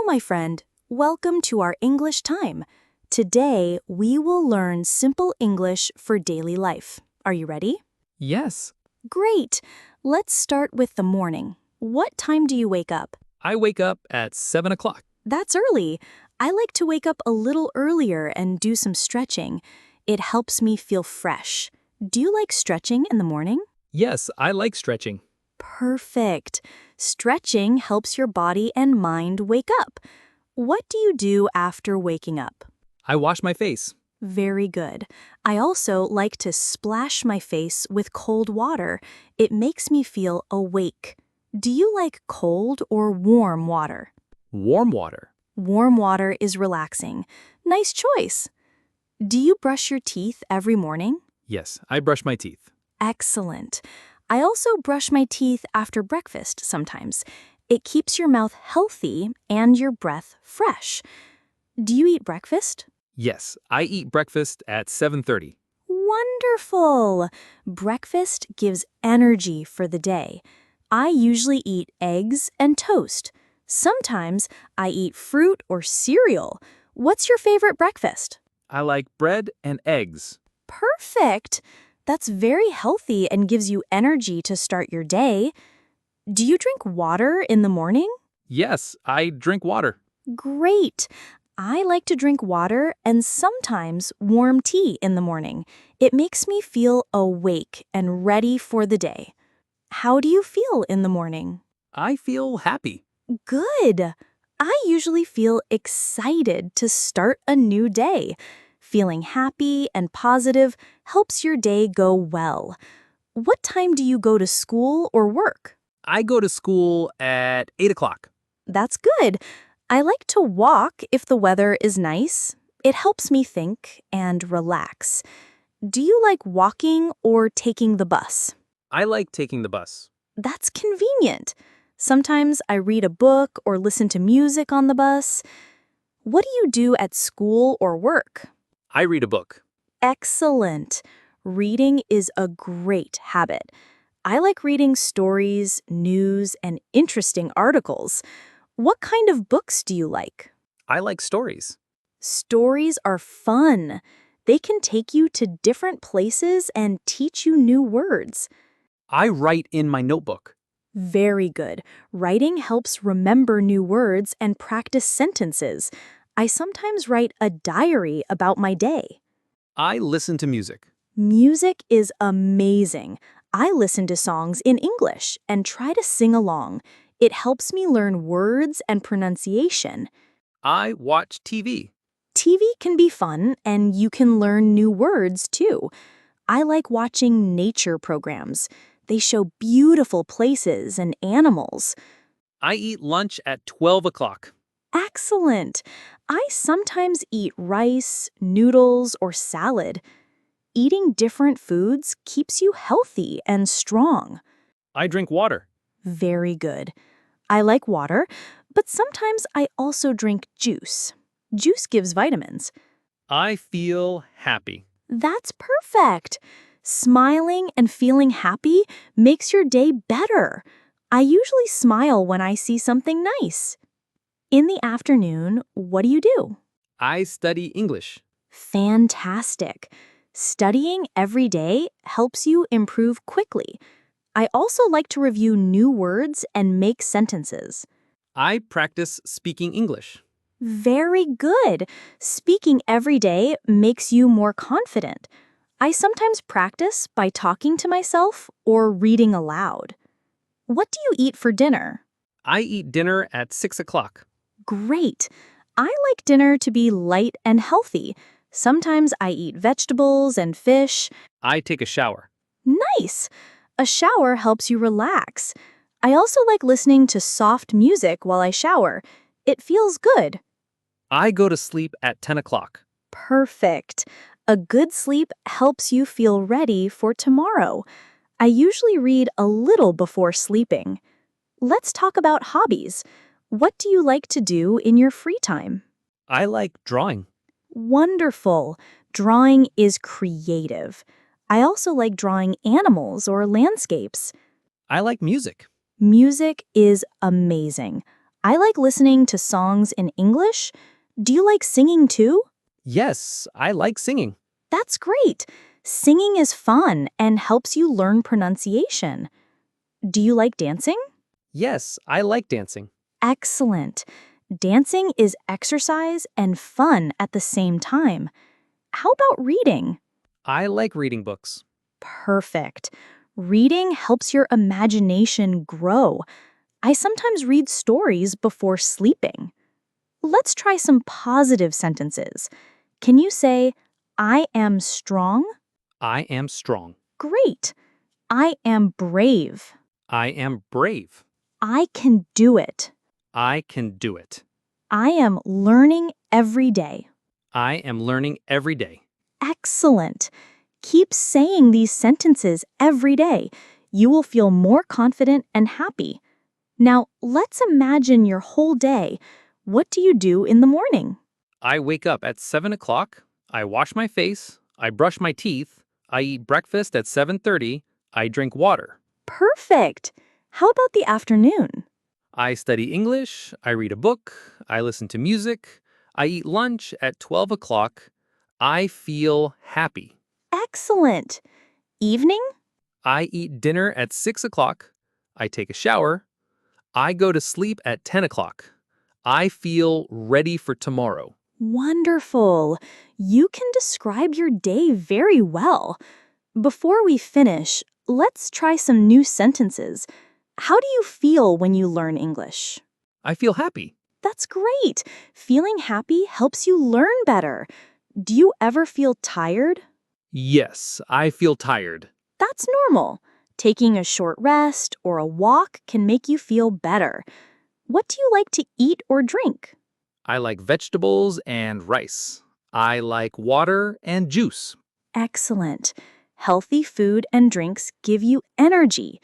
my friend. Welcome to our English time. Today, we will learn simple English for daily life. Are you ready? Yes. Great. Let's start with the morning. What time do you wake up? I wake up at 7 o'clock. That's early. I like to wake up a little earlier and do some stretching. It helps me feel fresh. Do you like stretching in the morning? Yes, I like stretching. Perfect. Stretching helps your body and mind wake up. What do you do after waking up? I wash my face. Very good. I also like to splash my face with cold water. It makes me feel awake. Do you like cold or warm water? Warm water. Warm water is relaxing. Nice choice. Do you brush your teeth every morning? Yes, I brush my teeth. Excellent. I also brush my teeth after breakfast sometimes. It keeps your mouth healthy and your breath fresh. Do you eat breakfast? Yes, I eat breakfast at 7:30. Wonderful! Breakfast gives energy for the day. I usually eat eggs and toast. Sometimes I eat fruit or cereal. What's your favorite breakfast? I like bread and eggs. Perfect! That's very healthy and gives you energy to start your day. Do you drink water in the morning? Yes, I drink water. Great! I like to drink water and sometimes warm tea in the morning. It makes me feel awake and ready for the day. How do you feel in the morning? I feel happy. Good! I usually feel excited to start a new day. Feeling happy and positive helps your day go well. What time do you go to school or work? I go to school at 8 o'clock. That's good. I like to walk if the weather is nice. It helps me think and relax. Do you like walking or taking the bus? I like taking the bus. That's convenient. Sometimes I read a book or listen to music on the bus. What do you do at school or work? I read a book. Excellent. Reading is a great habit. I like reading stories, news, and interesting articles. What kind of books do you like? I like stories. Stories are fun. They can take you to different places and teach you new words. I write in my notebook. Very good. Writing helps remember new words and practice sentences. I sometimes write a diary about my day. I listen to music. Music is amazing. I listen to songs in English and try to sing along. It helps me learn words and pronunciation. I watch TV. TV can be fun, and you can learn new words, too. I like watching nature programs. They show beautiful places and animals. I eat lunch at 12 o'clock. Excellent! I sometimes eat rice, noodles, or salad. Eating different foods keeps you healthy and strong. I drink water. Very good. I like water, but sometimes I also drink juice. Juice gives vitamins. I feel happy. That's perfect. Smiling and feeling happy makes your day better. I usually smile when I see something nice. In the afternoon, what do you do? I study English. Fantastic. Studying every day helps you improve quickly. I also like to review new words and make sentences. I practice speaking English. Very good. Speaking every day makes you more confident. I sometimes practice by talking to myself or reading aloud. What do you eat for dinner? I eat dinner at 6 o'clock. Great. I like dinner to be light and healthy. Sometimes I eat vegetables and fish. I take a shower. Nice. A shower helps you relax. I also like listening to soft music while I shower. It feels good. I go to sleep at 10 o'clock. Perfect. A good sleep helps you feel ready for tomorrow. I usually read a little before sleeping. Let's talk about hobbies. What do you like to do in your free time? I like drawing. Wonderful. Drawing is creative. I also like drawing animals or landscapes. I like music. Music is amazing. I like listening to songs in English. Do you like singing too? Yes, I like singing. That's great. Singing is fun and helps you learn pronunciation. Do you like dancing? Yes, I like dancing. Excellent. Dancing is exercise and fun at the same time. How about reading? I like reading books. Perfect. Reading helps your imagination grow. I sometimes read stories before sleeping. Let's try some positive sentences. Can you say, I am strong? I am strong. Great. I am brave. I am brave. I can do it. I can do it. I am learning every day. I am learning every day. Excellent. Keep saying these sentences every day. You will feel more confident and happy. Now, let's imagine your whole day. What do you do in the morning? I wake up at 7 o'clock. I wash my face. I brush my teeth. I eat breakfast at 7:30. I drink water. Perfect. How about the afternoon? I study English. I read a book. I listen to music. I eat lunch at 12 o'clock. I feel happy. Excellent. Evening? I eat dinner at 6 o'clock. I take a shower. I go to sleep at 10 o'clock. I feel ready for tomorrow. Wonderful. You can describe your day very well. Before we finish, let's try some new sentences. How do you feel when you learn English? I feel happy. That's great. Feeling happy helps you learn better. Do you ever feel tired? Yes, I feel tired. That's normal. Taking a short rest or a walk can make you feel better. What do you like to eat or drink? I like vegetables and rice. I like water and juice. Excellent. Healthy food and drinks give you energy.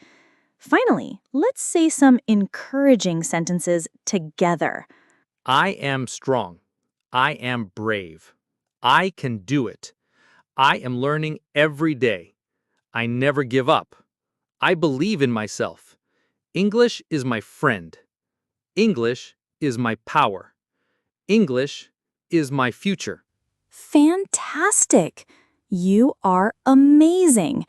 Finally, let's say some encouraging sentences together. I am strong. I am brave. I can do it. I am learning every day. I never give up. I believe in myself. English is my friend. English is my power. English is my future. Fantastic! You are amazing.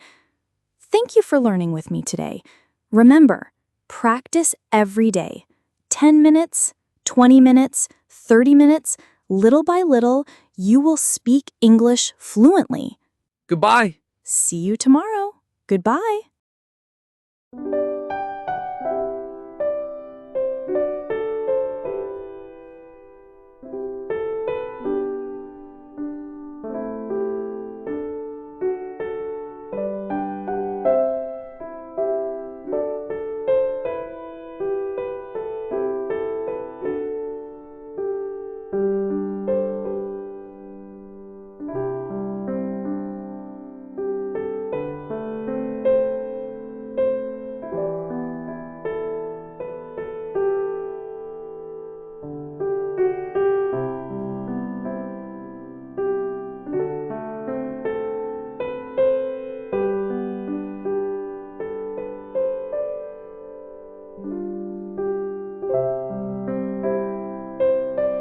Thank you for learning with me today. Remember, practice every day. 10 minutes, 20 minutes, 30 minutes, little by little, you will speak English fluently. Goodbye. See you tomorrow. Goodbye.